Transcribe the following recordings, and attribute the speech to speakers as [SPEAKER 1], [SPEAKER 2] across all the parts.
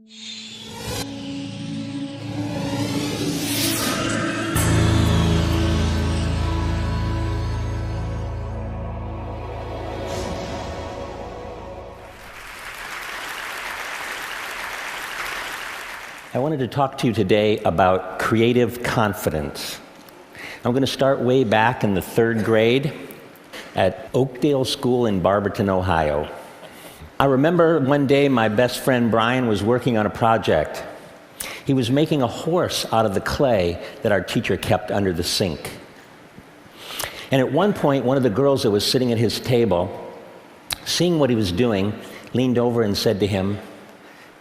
[SPEAKER 1] I wanted to talk to you today about creative confidence. I'm going to start way back in the 3rd grade at Oakdale School in Barberton, Ohio. I remember one day my best friend Brian was working on a project. He was making a horse out of the clay that our teacher kept under the sink. And at one point, one of the girls that was sitting at his table, seeing what he was doing, leaned over and said to him,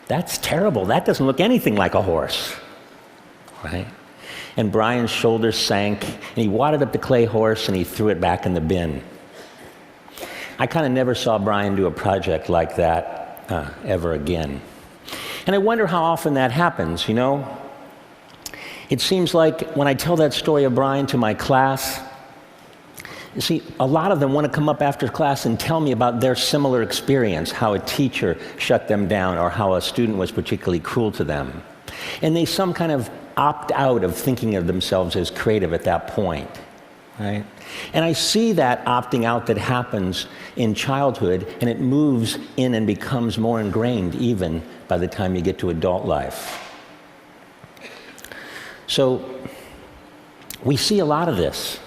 [SPEAKER 1] "That's terrible. That doesn't look anything like a horse." Right? And Brian's shoulders sank, and he wadded up the clay horse and he threw it back in the bin. I kind of never saw Brian do a project like that ever again. And I wonder how often that happens, you know? It seems like when I tell that story of Brian to my class, you see, a lot of them want to come up after class and tell me about their similar experience, how a teacher shut them down or how a student was particularly cruel to them. And they some kind of opt out of thinking of themselves as creative at that point, right? And I see that opting out that happens in childhood, and it moves in and becomes more ingrained even by the time you get to adult life. So we see a lot of this.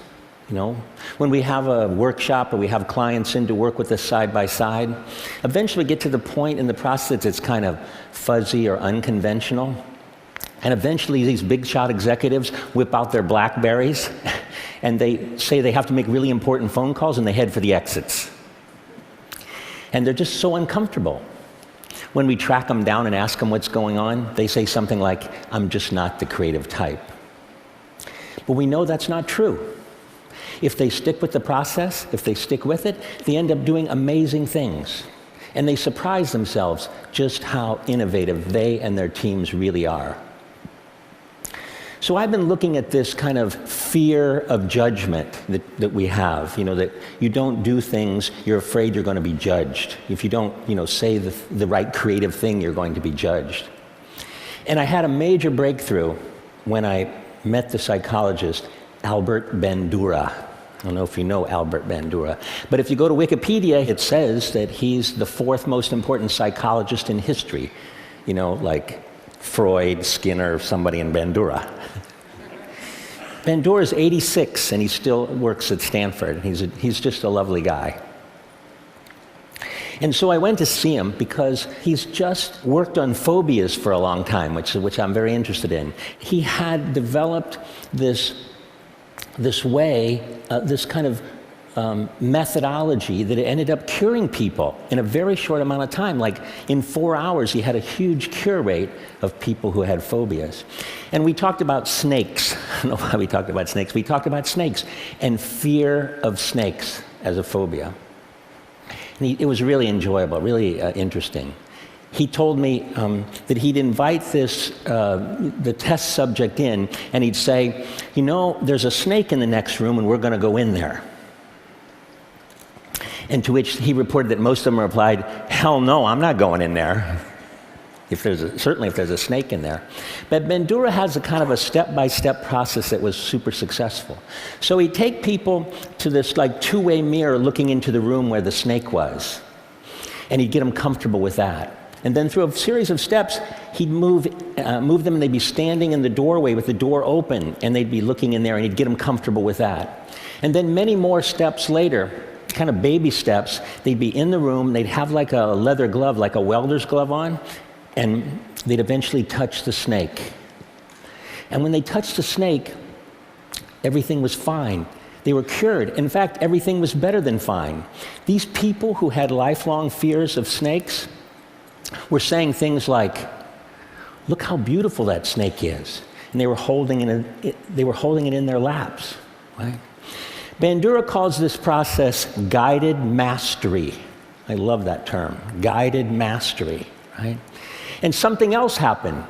[SPEAKER 1] You know, when we have a workshop or we have clients in to work with us side by side, eventually we get to the point in the process that's kind of fuzzy or unconventional. And eventually these big shot executives whip out their BlackBerries and they say they have to make really important phone calls and they head for the exits. And they're just so uncomfortable. When we track them down and ask them what's going on, they say something like, "I'm just not the creative type." But we know that's not true. If they stick with the process, if they stick with it, they end up doing amazing things. And they surprise themselves just how innovative they and their teams really are. So I've been looking at this kind of fear of judgment that we have, you know, that you don't do things, you're afraid you're going to be judged. If you don't, you know, say the right creative thing, you're going to be judged. And I had a major breakthrough when I met the psychologist Albert Bandura. I don't know if you know Albert Bandura, but if you go to Wikipedia, it says that he's the 4th most important psychologist in history. You know, like Freud, Skinner, somebody in Bandura. Bandura is 86 and he still works at Stanford. He's just a lovely guy. And so I went to see him because he's just worked on phobias for a long time, which I'm very interested in. He had developed this way, this kind of methodology that ended up curing people in a very short amount of time. Like in 4 hours, he had a huge cure rate of people who had phobias. And we talked about snakes. I don't know why we talked about snakes. We talked about snakes and fear of snakes as a phobia. And it was really enjoyable, really interesting. He told me that he'd invite the test subject in, and he'd say, "You know, there's a snake in the next room, and we're going to go in there." And to which he reported that most of them replied, "Hell no, I'm not going in there." Certainly if there's a snake in there. But Bandura has a kind of a step-by-step process that was super successful. So he'd take people to this like two-way mirror looking into the room where the snake was, and he'd get them comfortable with that. And then through a series of steps, he'd move them, and they'd be standing in the doorway with the door open, and they'd be looking in there, and he'd get them comfortable with that. And then many more steps later, kind of baby steps, they'd be in the room, they'd have like a leather glove, like a welder's glove on, and they'd eventually touch the snake. And when they touched the snake, everything was fine. They were cured. In fact, everything was better than fine. These people who had lifelong fears of snakes were saying things like, "Look how beautiful that snake is." And they were holding it in their laps, right? Bandura calls this process guided mastery. I love that term, guided mastery, right? And something else happened.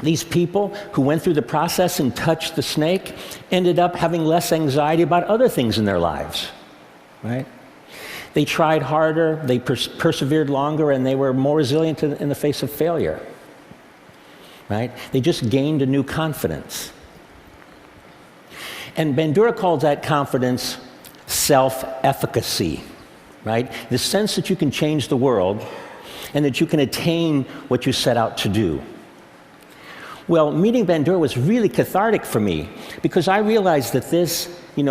[SPEAKER 1] These people who went through the process and touched the snake ended up having less anxiety about other things in their lives, right? They tried harder, they persevered longer, and they were more resilient in the face of failure. right? They just gained a new confidence. And Bandura called that confidence self-efficacy, right? The sense that you can change the world and that you can attain what you set out to do. Well, meeting Bandura was really cathartic for me because I realized that this,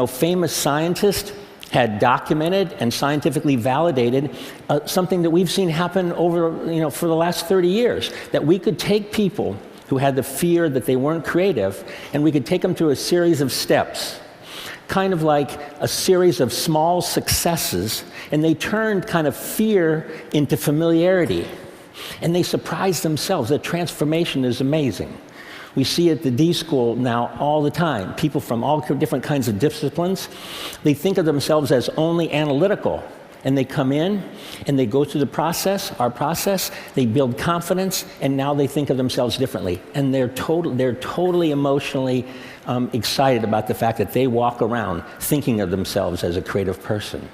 [SPEAKER 1] famous scientist had documented and scientifically validated something that we've seen happen over, for the last 30 years, that we could take people who had the fear that they weren't creative, and we could take them through a series of steps, kind of like a series of small successes, and they turned kind of fear into familiarity. And they surprised themselves. The transformation is amazing. We see at the D School now all the time. People from all different kinds of disciplines, they think of themselves as only analytical. And they come in and they go through the process, our process, they build confidence, and now they think of themselves differently. And they're totally emotionally excited about the fact that they walk around thinking of themselves as a creative person.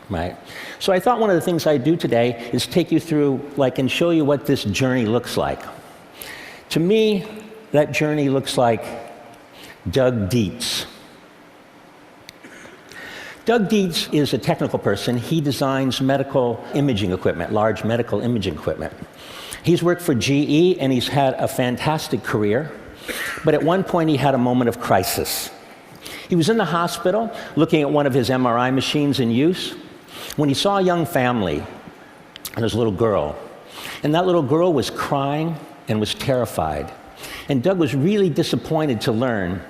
[SPEAKER 1] Right? So I thought one of the things I'd do today is take you through, and show you what this journey looks like. To me, that journey looks like Doug Dietz. Doug Dietz is a technical person. He designs medical imaging equipment, large medical imaging equipment. He's worked for GE, and he's had a fantastic career. But at one point, he had a moment of crisis. He was in the hospital looking at one of his MRI machines in use when he saw a young family and his little girl. And that little girl was crying and was terrified. And Doug was really disappointed to learn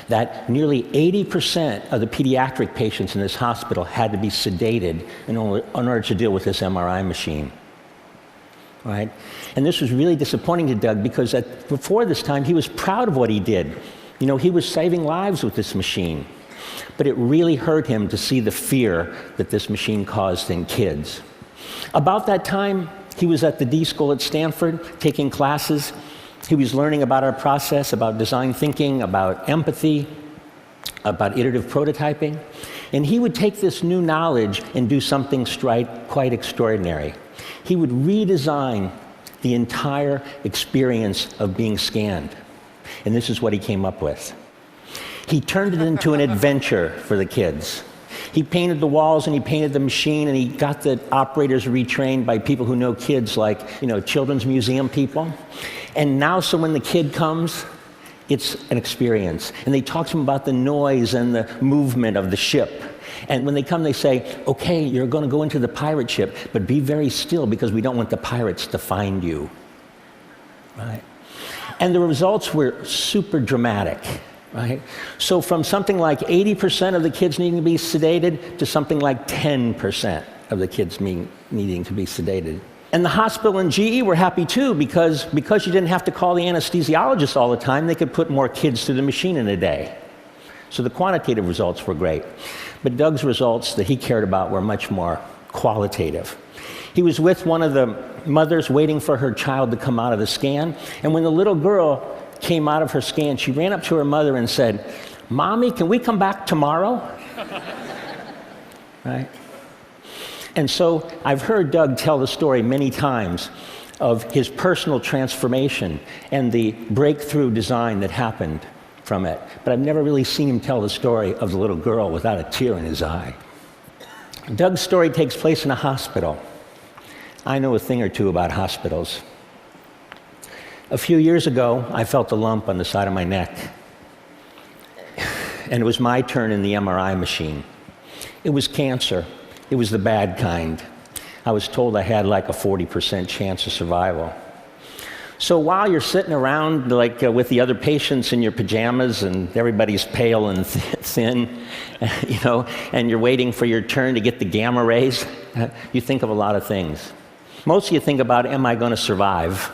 [SPEAKER 1] that nearly 80% of the pediatric patients in this hospital had to be sedated in order to deal with this MRI machine. Right? And this was really disappointing to Doug because before this time, he was proud of what he did. He was saving lives with this machine. But it really hurt him to see the fear that this machine caused in kids. About that time, he was at the D School at Stanford taking classes. He was learning about our process, about design thinking, about empathy, about iterative prototyping. And he would take this new knowledge and do something quite extraordinary. He would redesign the entire experience of being scanned. And this is what he came up with. He turned it into an adventure for the kids. He painted the walls and he painted the machine, and he got the operators retrained by people who know kids, like, children's museum people. And now, so when the kid comes, it's an experience. And they talk to him about the noise and the movement of the ship. And when they come, they say, okay, you're going to go into the pirate ship, but be very still because we don't want the pirates to find you. Right? And the results were super dramatic. Right? So from something like 80% of the kids needing to be sedated to something like 10% of the kids needing to be sedated. And the hospital and GE were happy too because you didn't have to call the anesthesiologist all the time, they could put more kids through the machine in a day. So the quantitative results were great. But Doug's results that he cared about were much more qualitative. He was with one of the mothers waiting for her child to come out of the scan, and when the little girl came out of her scan, she ran up to her mother and said, "Mommy, can we come back tomorrow?" Right? And so I've heard Doug tell the story many times of his personal transformation and the breakthrough design that happened from it. But I've never really seen him tell the story of the little girl without a tear in his eye. Doug's story takes place in a hospital. I know a thing or two about hospitals. A few years ago, I felt a lump on the side of my neck. And it was my turn in the MRI machine. It was cancer. It was the bad kind. I was told I had like a 40% chance of survival. So while you're sitting around with the other patients in your pajamas and everybody's pale and thin, and you're waiting for your turn to get the gamma rays, you think of a lot of things. Most of you think about, am I going to survive?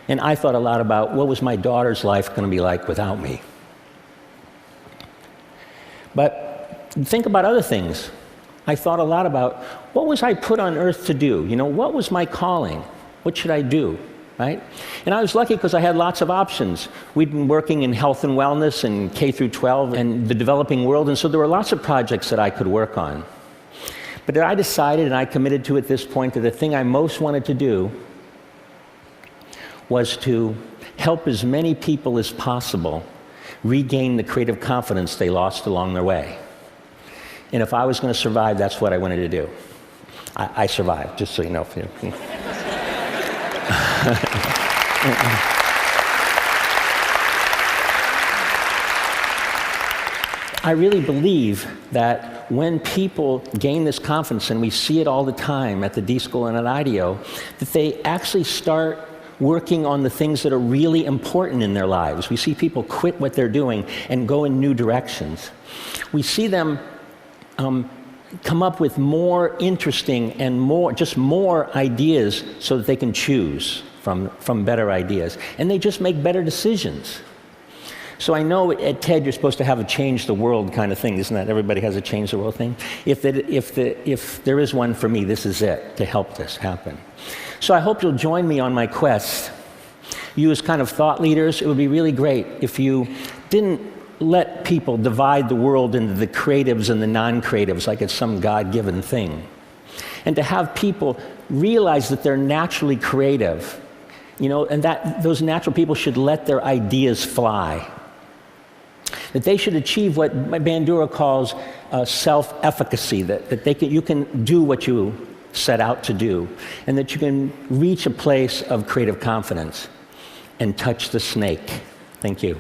[SPEAKER 1] And I thought a lot about, what was my daughter's life going to be like without me? But think about other things. I thought a lot about, what was I put on earth to do? What was my calling? What should I do? Right? And I was lucky because I had lots of options. We'd been working in health and wellness and K through 12 and the developing world, and so there were lots of projects that I could work on. But I decided, and I committed to at this point, that the thing I most wanted to do was to help as many people as possible regain the creative confidence they lost along their way. And if I was going to survive, that's what I wanted to do. I survived, just so you know. I really believe that when people gain this confidence, and we see it all the time at the D School and at IDEO, that they actually start working on the things that are really important in their lives. We see people quit what they're doing and go in new directions. We see them come up with more interesting and more ideas so that they can choose from better ideas. And they just make better decisions. So I know at TED you're supposed to have a change the world kind of thing, isn't that? Everybody has a change the world thing. If there is one for me, this is it, to help this happen. So I hope you'll join me on my quest. You as kind of thought leaders, it would be really great if you didn't let people divide the world into the creatives and the non-creatives like it's some God-given thing. And to have people realize that they're naturally creative, and that those natural people should let their ideas fly. That they should achieve what Bandura calls self-efficacy, that you can do what you set out to do, and that you can reach a place of creative confidence and touch the snake. Thank you.